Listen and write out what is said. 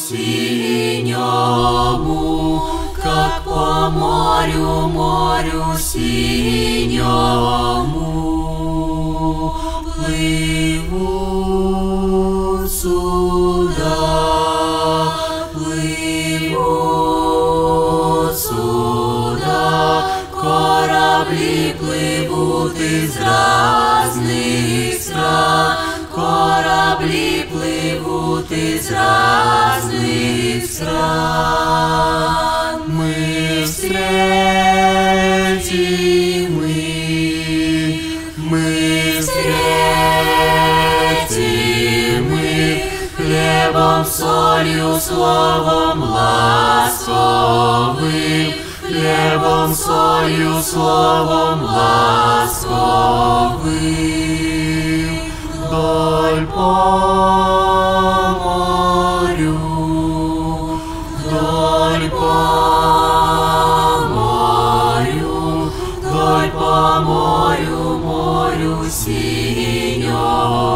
синему, как по морю, морю синему, плывут суда, плывут суда, корабли плывут из разных стран, корабли плывут из разных стран. Мы встретим их, мы встретим их, хлебом, солью, словом ласковым, хлебом, солью, словом ласковым. Вдоль по морю, вдоль по морю, вдоль по морю, морю синему.